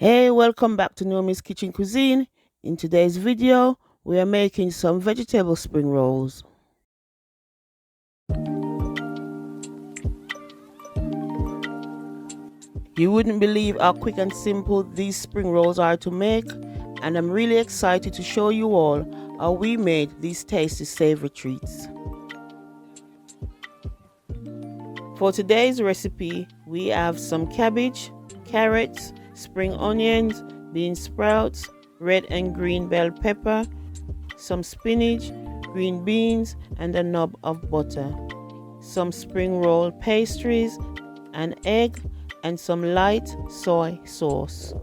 Hey, welcome back to Naomi's Kitchen Cuisine. In today's video, we are making some vegetable spring rolls. You wouldn't believe how quick and simple these spring rolls are to make, and I'm really excited to show you all how we made these tasty savory treats. For today's recipe, we have some cabbage, carrots, spring onions, bean sprouts, red and green bell pepper, some spinach, green beans, and a knob of butter, some spring roll pastries, an egg, and some light soy sauce.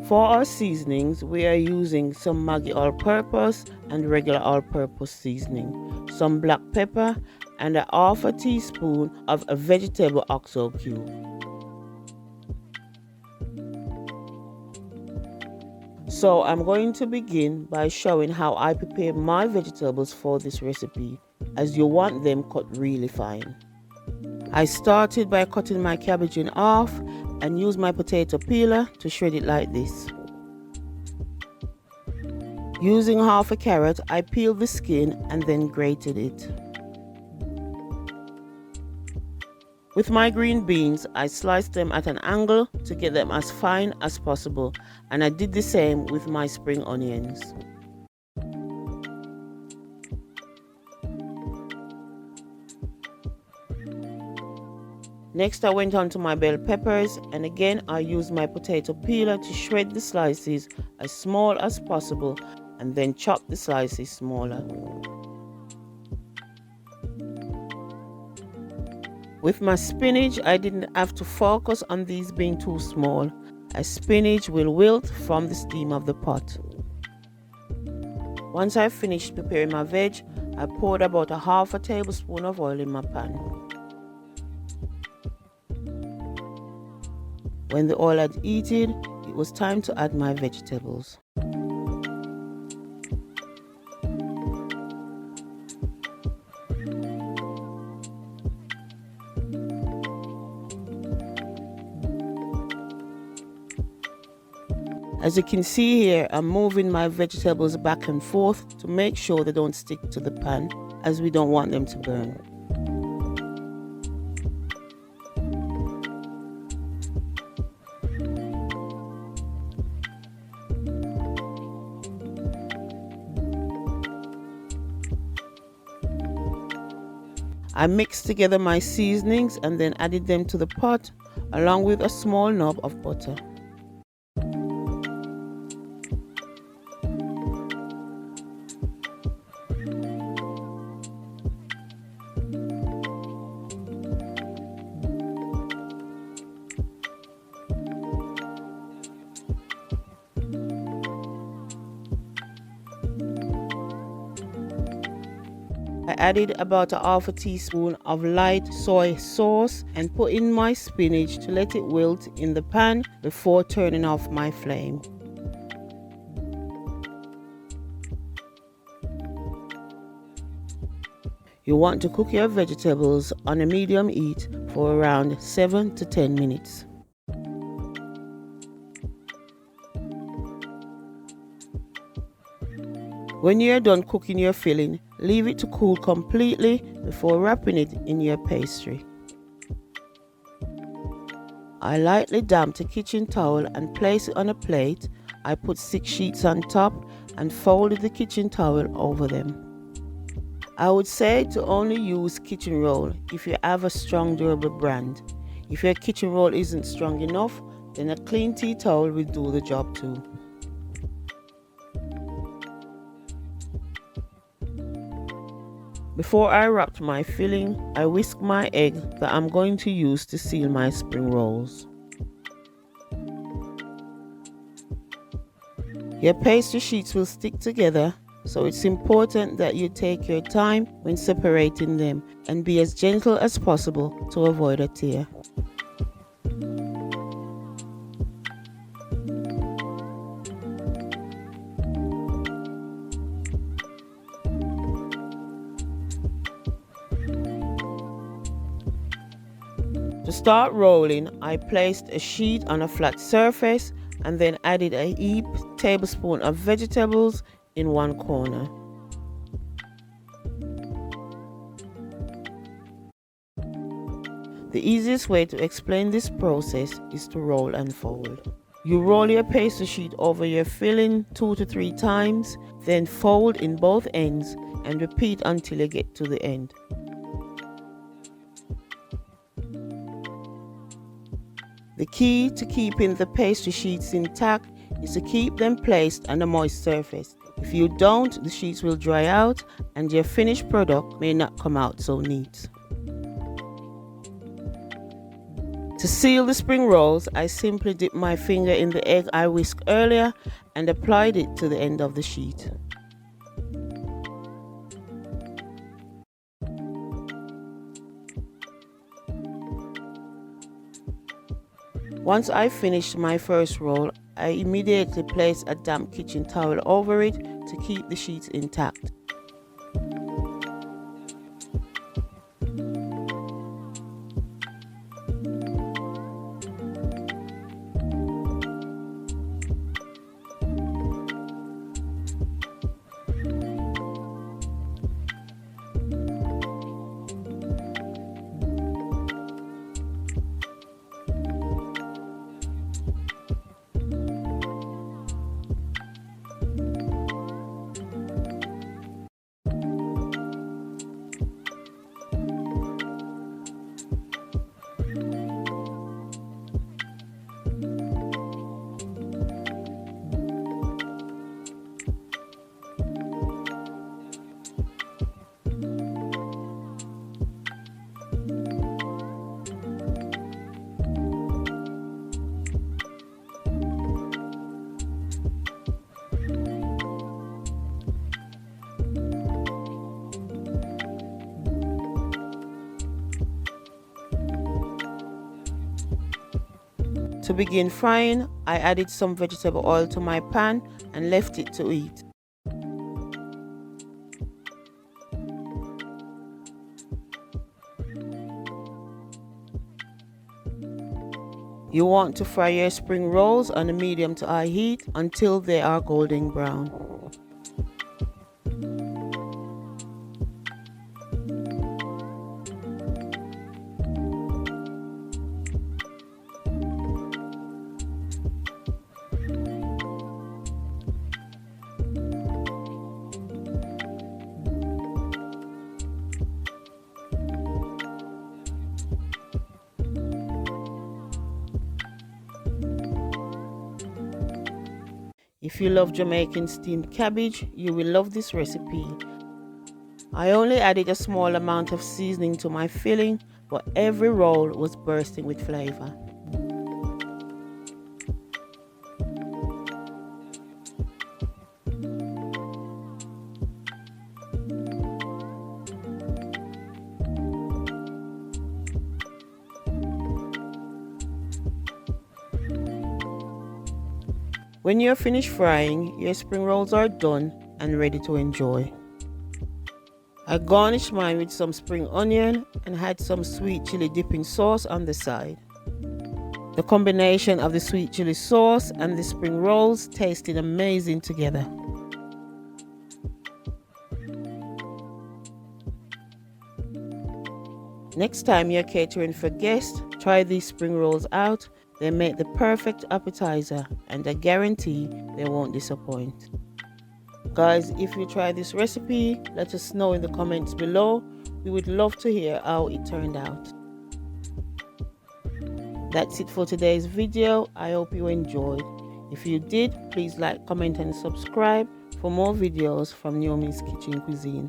For our seasonings, we are using some Maggi all-purpose and regular all-purpose seasoning, some black pepper, and a half a teaspoon of a vegetable oxo cube. So I'm going to begin by showing how I prepare my vegetables for this recipe, as you want them cut really fine. I started by cutting my cabbage in half and used my potato peeler to shred it like this. Using half a carrot, I peeled the skin and then grated it. With my green beans, I sliced them at an angle to get them as fine as possible, and I did the same with my spring onions. Next, I went on to my bell peppers, and again I used my potato peeler to shred the slices as small as possible and then chop the slices smaller. With my spinach, I didn't have to focus on these being too small, as spinach will wilt from the steam of the pot. Once I finished preparing my veg, I poured about a half a tablespoon of oil in my pan. When the oil had heated, it was time to add my vegetables. As you can see here, I'm moving my vegetables back and forth to make sure they don't stick to the pan, as we don't want them to burn. I mixed together my seasonings and then added them to the pot along with a small knob of butter. I added about a half a teaspoon of light soy sauce and put in my spinach to let it wilt in the pan before turning off my flame. You want to cook your vegetables on a medium heat for around 7 to 10 minutes. When you're done cooking your filling, leave it to cool completely before wrapping it in your pastry. I lightly damped a kitchen towel and placed it on a plate. I put 6 sheets on top and folded the kitchen towel over them. I would say to only use kitchen roll if you have a strong durable brand. If your kitchen roll isn't strong enough, then a clean tea towel will do the job too. Before I wrapped my filling, I whisked my egg that I'm going to use to seal my spring rolls. Your pastry sheets will stick together, so it's important that you take your time when separating them and be as gentle as possible to avoid a tear. To start rolling, I placed a sheet on a flat surface and then added a heaped tablespoon of vegetables in one corner. The easiest way to explain this process is to roll and fold. You roll your pastry sheet over your filling 2 to 3 times, then fold in both ends and repeat until you get to the end. The key to keeping the pastry sheets intact is to keep them placed on a moist surface. If you don't, the sheets will dry out and your finished product may not come out so neat. To seal the spring rolls, I simply dipped my finger in the egg I whisked earlier and applied it to the end of the sheet. Once I finished my first roll, I immediately placed a damp kitchen towel over it to keep the sheets intact. To begin frying, I added some vegetable oil to my pan and left it to heat. You want to fry your spring rolls on a medium to high heat until they are golden brown. If you love Jamaican steamed cabbage, you will love this recipe. I only added a small amount of seasoning to my filling, but every roll was bursting with flavor. When you're finished frying, your spring rolls are done and ready to enjoy. I garnished mine with some spring onion and had some sweet chili dipping sauce on the side. The combination of the sweet chili sauce and the spring rolls tasted amazing together. Next time you're catering for guests, try these spring rolls out. They make the perfect appetizer and I guarantee they won't disappoint. Guys, if you try this recipe, let us know in the comments below. We would love to hear how it turned out. That's it for today's video. I hope you enjoyed. If you did, please like, comment and subscribe for more videos from Naomi's Kitchen Cuisine.